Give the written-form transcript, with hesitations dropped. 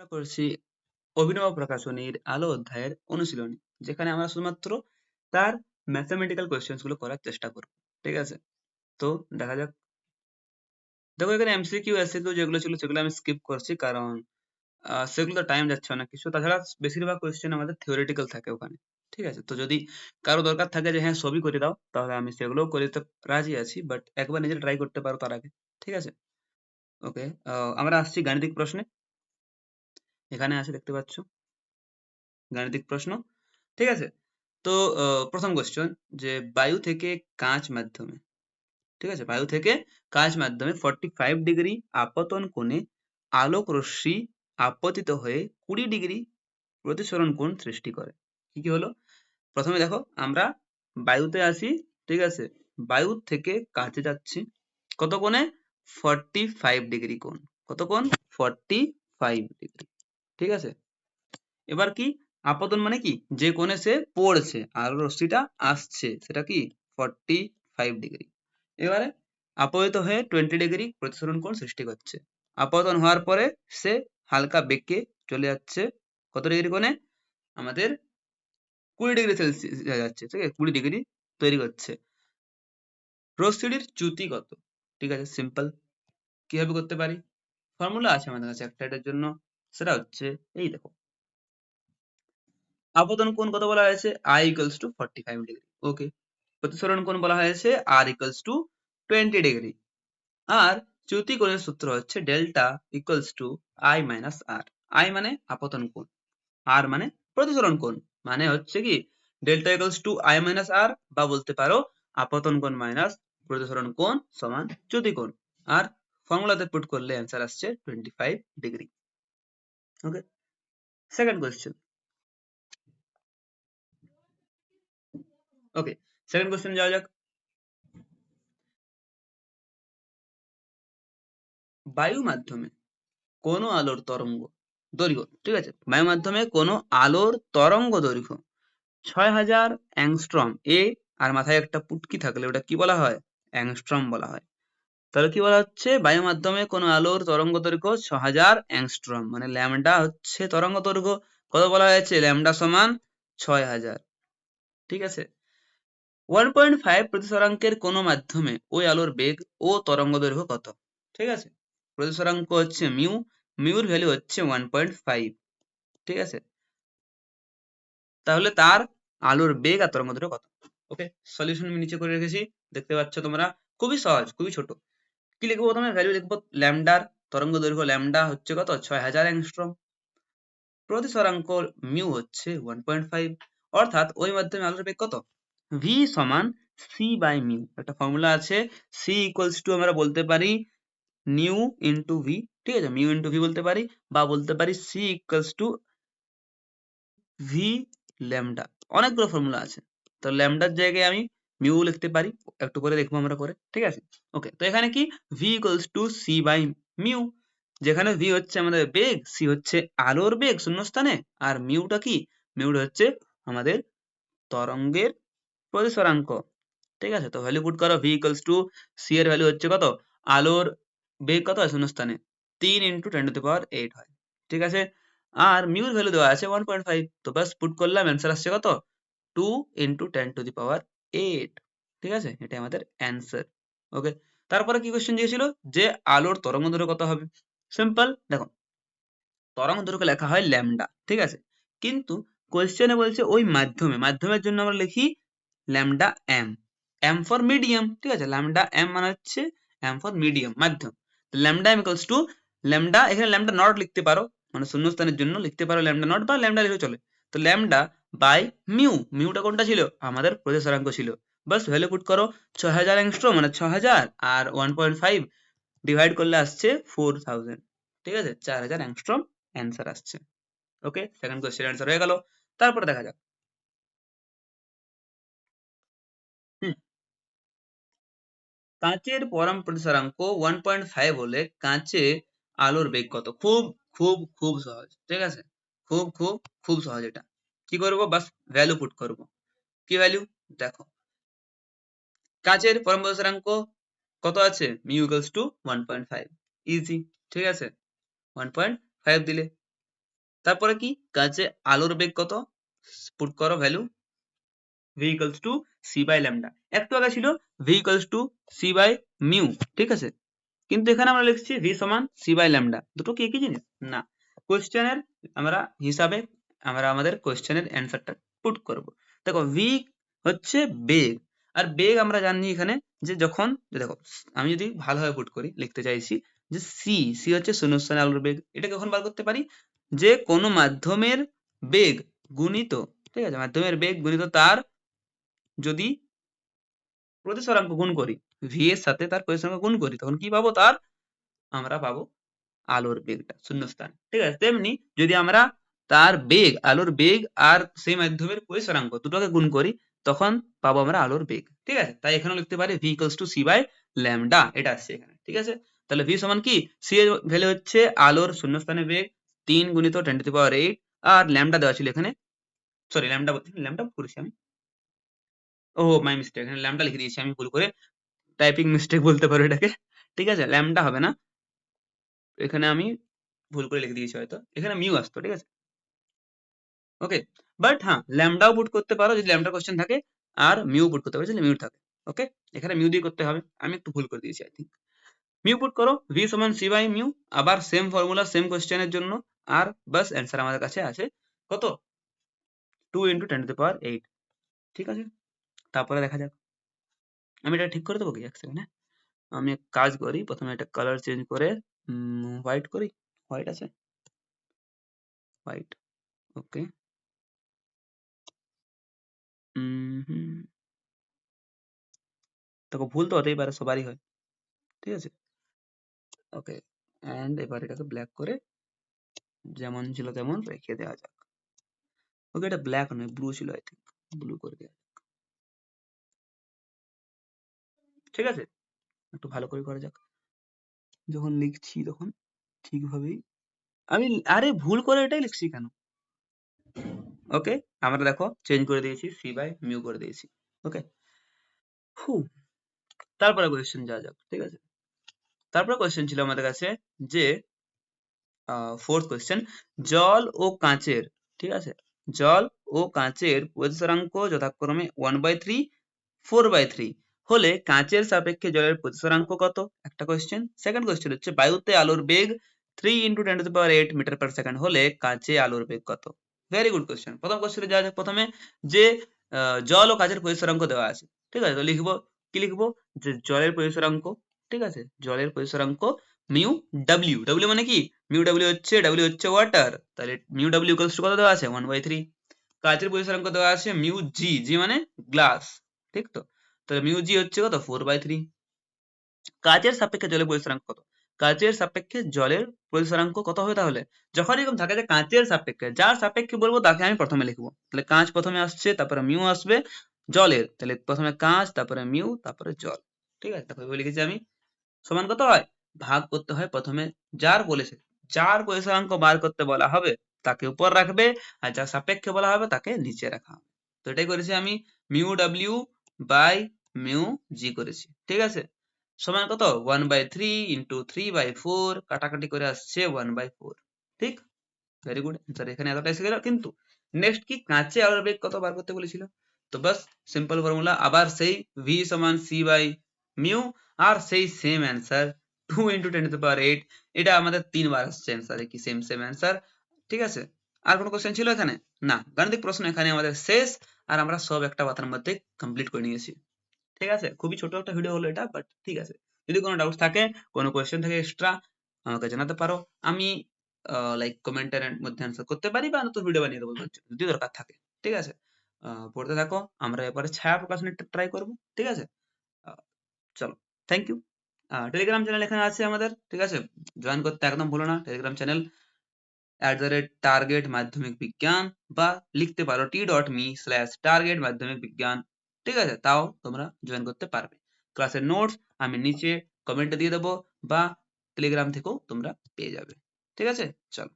আমরা করছি অভিনব প্রকাশনীর আলো অধ্যায়ের অনুশীলনী, যেখানে আমরা শুধুমাত্র তার ম্যাথমেটিক্যাল কোয়েশ্চেন্স গুলো করার চেষ্টা করব। ঠিক আছে, তো দেখা যাক। দেখো, এখানে এমসিকিউ এসিকিউ যেগুলো ছিল সেগুলো আমি স্কিপ করছি, কারণ সেগুলো টাইম যাচ্ছে অনেক কিছু। তাছাড়া বেশিরভাগ কোয়েশ্চেন আমাদের থিওরিটিক্যাল থাকে ওখানে। ঠিক আছে, তো যদি কারো দরকার থাকে যে হ্যাঁ ছবি করে দাও, তাহলে আমি সেগুলোও করে দিতে রাজি আছি, বাট একবার নিজে ট্রাই করতে পারো তার আগে। ঠিক আছে, ওকে। আমরা আসছি গাণিতিক প্রশ্নে। এখানে আছে, দেখতে পাচ্ছ, গাণিতিক প্রশ্ন। ঠিক আছে, তো প্রথম কোশ্চেন, যে বায়ু থেকে কাঁচ মাধ্যমে, ঠিক আছে, বায়ু থেকে কাঁচ মাধ্যমে 45 ডিগ্রি আপতন কোণে আলোক রশ্মি আপতিত হয়ে 20 ডিগ্রি প্রতিসরণ কোণ সৃষ্টি করে। কি কি হলো? প্রথমে দেখো, আমরা বায়ুতে আসি। ঠিক আছে, বায়ু থেকে কাঁচে যাচ্ছি কত কোণে? 45 ডিগ্রি কোণ। কত কোণ? 45 ডিগ্রি। ঠিক আছে, এবার কি? আপতন মানে কি? যে কোণে সে পড়ছে আর রশ্মিটা আসছে, সেটা কি? 45 ডিগ্রি। এবারে আপতিত হয়ে 20 ডিগ্রি প্রতিসরণ কোণ সৃষ্টি করছে। আপতন হওয়ার পরে সে হালকা বেঁকে চলে যাচ্ছে কত ডিগ্রি কোণে? আমাদের 20 ডিগ্রি সেলসিয়াস যাচ্ছে। ঠিক আছে, 20 ডিগ্রি তৈরি করছে। রশ্মিটির চ্যুতি কত? ঠিক আছে, সিম্পল। কিভাবে করতে পারি? ফর্মুলা আছে আমাদের কাছে একটা এটার জন্য, সেটা হচ্ছে এই দেখো, আপতন কোণ কত বলা হয়েছে? I equals to 45 degree. Okay, প্রতিসরণ কোণ বলা হয়েছে R equals to 20 ডিগ্রি। আর চ্যুতি কোণের সূত্র হচ্ছে delta equals to I minus R। I মানে আপতন কোণ, R মানে প্রতিসরণ কোণ। মানে হচ্ছে কি, delta equals to I minus R, বা বলতে পারো আপতন কোণ মাইনাস প্রতিসরণ কোণ সমান চ্যুতি কোণ। আর ফর্মুলাতে পুট করলে অ্যান্সার আসছে 25 ডিগ্রি। ওকে, সেকেন্ড কোয়েশ্চেন। ওকে, সেকেন্ড কোয়েশ্চেন যাওয়া যাক। বায়ু মাধ্যমে কোনো আলোর তরঙ্গ দৈর্ঘ্য, ঠিক আছে, বায়ু মাধ্যমে কোনো আলোর তরঙ্গ দৈর্ঘ্য 6000 অ্যাংস্ট্রম এ, আর মাথায় একটা পুটকি থাকলে ওটা কি বলা হয়? অ্যাংস্ট্রম বলা হয়। তাহলে কি বলা হচ্ছে? বায়ু মাধ্যমে কোনো আলোর তরঙ্গ দৈর্ঘ্য 6000 অ্যাংস্ট্রম, মানে ল্যামডা হচ্ছে তরঙ্গ দৈর্ঘ্য। কত বলা হয়েছে? ল্যামডা সমান 6000। ঠিক আছে, 1.5 প্রতিসরাঙ্কের কোনো মাধ্যমে ওই আলোর বেগ ও তরঙ্গ দৈর্ঘ্য কত? ঠিক আছে, প্রতিসরাঙ্ক হচ্ছে মিউ, মিউর ভ্যালু হচ্ছে 1.5। ঠিক আছে, তাহলে তার আলোর বেগ আর তরঙ্গ দৈর্ঘ্য কত? ওকে, সলিউশন আমি নিচে করে রেখেছি, দেখতে পাচ্ছ তোমরা। খুবই সহজ, খুবই ছোট। কি লিখবো? প্রথমে ভ্যালু লিখবো ল্যামডার, তরঙ্গ দৈর্ঘ্য ল্যামডা হচ্ছে কত? 6000 অ্যাংস্ট্রম। প্রতিসরাঙ্ক মিউ হচ্ছে 1.5, অর্থাৎ ওই মাধ্যমে আলোর বেগ কত? ভি সমান সি বাই মিউ। একটা ফর্মুলা আছে, সি ইকুয়ালস টু আমরা বলতে পারি নিউ ইন্টু ভি। ঠিক আছে, মিউ ইন্টু ভি বলতে পারি, বা বলতে পারি c equals to v lambda. অনেকগুলো ফর্মুলা আছে, তো ল্যামডার জায়গায় আমি মিউ লিখতে পারি, একটু পরে দেখবো আমরা করে। ঠিক আছে, ওকে, তো এখানে কি? V equals to c by mu, যেখানে ভি হচ্ছে আমাদের বেগ, সি হচ্ছে আলোর বেগ শূন্যস্থানে, আর মিউটা কি? মিউটা হচ্ছে আমাদের তরঙ্গের প্রতিসরাঙ্ক। ঠিক আছে, তো ভ্যালু পুট করো। ভি ইকুয়ালস টু সি এর ভ্যালু হচ্ছে কত? আলোর বেগ কত হয় শূন্যস্থানে? 3 ইন্টু 10⁸ হয়। ঠিক আছে, আর মিউর ভ্যালু দেওয়া আছে 1.5, তো বাস পুট করলাম, অ্যান্সার আসছে কত? 2 ইন্টু 10⁸। ঠিক আছে, এটা আমাদের অ্যান্সার। ওকে, তারপরে কি কোয়েশ্চেন দিয়েছিল? যে আলোর তরঙ্গ দৈর্ঘ্য কত হবে? সিম্পল, দেখো, তরঙ্গ দৈর্ঘ্য লেখা হয় ল্যামডা। ঠিক আছে, কিন্তু কোয়েশ্চেনে বলছে ওই মাধ্যমে, মাধ্যমের জন্য আমরা লিখি lambda m, m for medium. ঠিক আছে, ল্যামডা এম মানে হচ্ছে এম ফর মিডিয়াম, মাধ্যম। Lambda m equals to lambda, এখানে ল্যামডা নট লিখতে পারো, মানে শূন্যস্থানের জন্য লিখতে পারো ল্যামডা নট, বা ল্যামডা লিখে চলে। তো ল্যামডা বাই মিউ, মিউটা কোনটা ছিল? আমাদের প্রতিসরাঙ্ক ছিল। বাস ভ্যালু পুট করো, 6000 অ্যাংস্ট্রম মানে 6000, আর 1.5 ডিভাইড করলে আসছে 4000। ঠিক আছে, 4000 অ্যাংস্ট্রম অ্যান্সার আসছে। ওকে, সেকেন্ড কোয়েশ্চেন অ্যান্সার হয়ে গেল। তারপরে দেখা যাক। হুম, কাঁচের পরম প্রতিসরাঙ্ক 1.5 হলে কাঁচে আলোর বেগ কত? খুব খুব খুব সহজ। ঠিক আছে, খুব খুব খুব সহজ। এটা কি করব? বাস ভ্যালু পুট করব। কি ভ্যালু? দেখো, কাঁচের পরম প্রতিসরাঙ্ক কত আছে? Mu equals to 1.5। ইজি। ঠিক আছে, 1.5 দিলে তারপরে কি কাছে আলোর বেগ কত, পুট করো value v equals to c by lambda। একটু আগে ছিল v equals to c by mu, ঠিক আছে, কিন্তু এখানে আমরা লিখছি v সমান c by lambda। দুটো কি একই জিনিস না, কোশ্চেনের আমরা হিসাবে আমরা আমাদের কোশ্চেনের অ্যান্সারটা পুট করব। দেখো v হচ্ছে বেগ, আর বেগ আমরা জানি এখানে যে যখন দেখো আমি যদি ভালোভাবে পুট করি লিখতে চাইছি যে c হচ্ছে শূন্যস্থানে আলোর বেগ। এটা কখন বার করতে পারি, যে কোনো মাধ্যমের বেগ গুণিত, ঠিক আছে, মাধ্যমের বেগ গুণিত তার যদি প্রতিসরাঙ্ক গুণ করি, v এর সাথে তার প্রতিসরাঙ্ক গুণ করি, তখন কি পাবো, তার আমরা পাবো আলোর বেগটা শূন্যস্থান, ঠিক আছে। তেমনি যদি আমরা তার বেগ আলোর বেগ আর সেই মাধ্যমের পরিসরাঙ্ক দুটোকে গুণ করি, তখন পাবো আমরা আলোর বেগ, ঠিক আছে। তাই এখানে লিখতে পারি v equals to c by lambda, এটা আসছে এখানে, ঠিক আছে। তাহলে v সমান কি, c এর ভ্যালু হচ্ছে আলোর শূন্যস্থানে বেগ 3 গুণিত 10 to the power 8, আর ল্যামডা দেওয়া ছিল এখানে, সরি ল্যামডা করেছি আমি, ও মাই মিস্টেক, এখানে ল্যামডা লিখে দিয়েছি আমি ভুল করে, টাইপিং মিস্টেক বলতে পারো এটাকে, ঠিক আছে, ল্যামডা হবে না, এখানে আমি ভুল করে লিখে দিয়েছি হয়তো, এখানে মিউ আসতো, ঠিক আছে, ওকে। বাট হ্যাঁ ল্যামডাও পুট করতে পারো যদি ল্যামডা কোশ্চেন থাকে, আর মিউ পুট করতে পারো যদি মিউ থাকে, ওকে। এখানে মিউ দিয়ে করতে হবে, আমি একটু ভুল করে দিয়েছি আই থিঙ্ক। মিউ পুট করো v সমান c বাই মিউ, আবার সেম ফর্মুলা সেম কোশ্চেনের জন্য, আর বাস অ্যান্সার আমাদের কাছে আছে কত, 2 × 10 to the power 8, ঠিক আছে। তারপরে দেখা যাক, আমি এটা ঠিক করে দেবো কি এক সেকেন্ড, হ্যাঁ আমি এক কাজ করি, প্রথমে এটা কালার চেঞ্জ করে হোয়াইট করি, হোয়াইট আছে, হোয়াইট, ওকে। দেখো ভুল তো হতেই পারে, সবারই হয়, ঠিক আছে, ওকে। এন্ড এবার এটাকে ব্ল্যাক করে যেমন ছিল তেমন রেখে দেওয়া যাক, ওকে। এটা ব্ল্যাক নয় ব্লু ছিল আই থিঙ্ক, ব্লু করে দেওয়া যাক, ঠিক আছে। একটু ভালো করে করা যাক, যখন লিখছি তখন ঠিকভাবেই আমি, আরে ভুল করে এটাই লিখছি কেন, ওকে। আমরা দেখো চেঞ্জ করে দিয়েছি, c বাই মিউ করে দিয়েছি, ওকে। তারপরে কোয়েশ্চেন যাওয়া যাক, ঠিক আছে। তারপরে কোয়েশ্চেন ছিল আমাদের কাছে যে ফোর্থ কোয়েশ্চেন, জল ও কাঁচের, ঠিক আছে, জল ও কাঁচের প্রতিসরাঙ্ক যথাক্রমে 1/3 4/3 হলে কাঁচের সাপেক্ষে জলের প্রতিসরাঙ্ক কত, একটা কোয়েশ্চেন। সেকেন্ড কোয়েশ্চেন হচ্ছে বায়ুতে আলোর বেগ 3 × 10 to the power 8 metre per second হলে কাঁচে আলোর বেগ কত। Very good question. প্রথম কোয়েশ্চেনে যাওয়া যাক, প্রথমে যে জল ও কাঁচের প্রতিসরাঙ্ক দেওয়া আছে, ঠিক আছে, তো লিখবো কি, লিখবো যে জলের প্রতিসরাঙ্ক, ঠিক আছে, জলের প্রতিসরাঙ্ক মিউ ডাব্লিউ, ডাব্লিউ মানে কি, মিউ ডাব্লিউ হচ্ছে ওয়াটার, তাহলে মিউ ডাব্লিউ ইকুয়ালস টু কত দেওয়া আছে 1/3। কাচের প্রতিসরাঙ্ক দেওয়া আছে মিউ জি, জি মানে গ্লাস, ঠিক তো, তাহলে মিউ জি হচ্ছে কত 4/3। কাচের সাপেক্ষে জলের প্রতিসরাঙ্ক কত, কাচের সাপেক্ষে জলের প্রতিসরাঙ্ক কত হবে, তাহলে যখন এরকম থাকে যে কাচের সাপেক্ষে, যার সাপেক্ষে বলবো তাকে আমি প্রথমে লিখবো, তাহলে কাঁচ প্রথমে আসছে, তারপরে মিউ আসবে জলের, তাহলে প্রথমে কাঁচ তারপরে মিউ তারপরে জল, ঠিক আছে। তারপরে লিখেছি আমি সমান কত হয়, ভাগ করতে হয় প্রথমে, যার বলেছে যার প্রতিসরাঙ্ক বার করতে বলা হবে তাকে উপর রাখবে, আর যার সাপেক্ষে বলা হবে তাকে নিচে রাখা হবে। তো এটাই করেছি আমি, মিউ ডাব্লিউ বাই মিউ জি করেছি, ঠিক আছে, সমান কত 1/3 × 3/4, কাটাকাটি করে আসছে 1/4, ঠিক। ভেরি গুড অ্যান্সার, এখানে এতটা এসে গেল। কিন্তু নেক্সট কি, কাঁচে আলোর বেগ কত বার করতে বলেছিল, তো বাস সিম্পল ফর্মুলা, আবার সেই v সমান c বাই মিউ, আর সেই same answer 2 × 10 to the power 8, এটা আমাদের 3 বার আসছে অ্যান্সারে, কি সেম সেম অ্যান্সার, ঠিক আছে। আর কোনো কোশ্চেন ছিল এখানে, না, গাণিতিক প্রশ্ন এখানে আমাদের শেষ, আর আমরা সব একটা পাতার মধ্যে কমপ্লিট করে নিয়েছি, ঠিক আছে। খুবই ছোট একটা ভিডিও হলো এটা, বাট ঠিক আছে। যদি কোনো ডাউট থাকে, কোনো কোয়েশ্চেন থাকে এক্সট্রা, আমাকে জানাতে পারো, আমি লাইক কমেন্টের মধ্যে অ্যান্সার করতে পারি, বা নতুন ভিডিও বানিয়ে দেবো যদি দরকার থাকে, ঠিক আছে। পড়তে থাকো, আমরা এবারে ছায়া প্রকাশ নিতে ট্রাই করবো, ঠিক আছে। চলো, থ্যাংক ইউ। টেলিগ্রাম চ্যানেল এখানে আছে আমাদের, ঠিক আছে, জয়েন করতে একদম ভুলো না, টেলিগ্রাম চ্যানেল @target মাধ্যমিক বিজ্ঞান, বা লিখতে পারো t.me/target মাধ্যমিক বিজ্ঞান, ঠিক আছে, তাও তোমরা জয়েন করতে পারবে। ক্লাসের নোটস আমি নিচে কমেন্টে দিয়ে দেবো, বা টেলিগ্রাম থেকেও তোমরা পেয়ে যাবে, ঠিক আছে। চলো।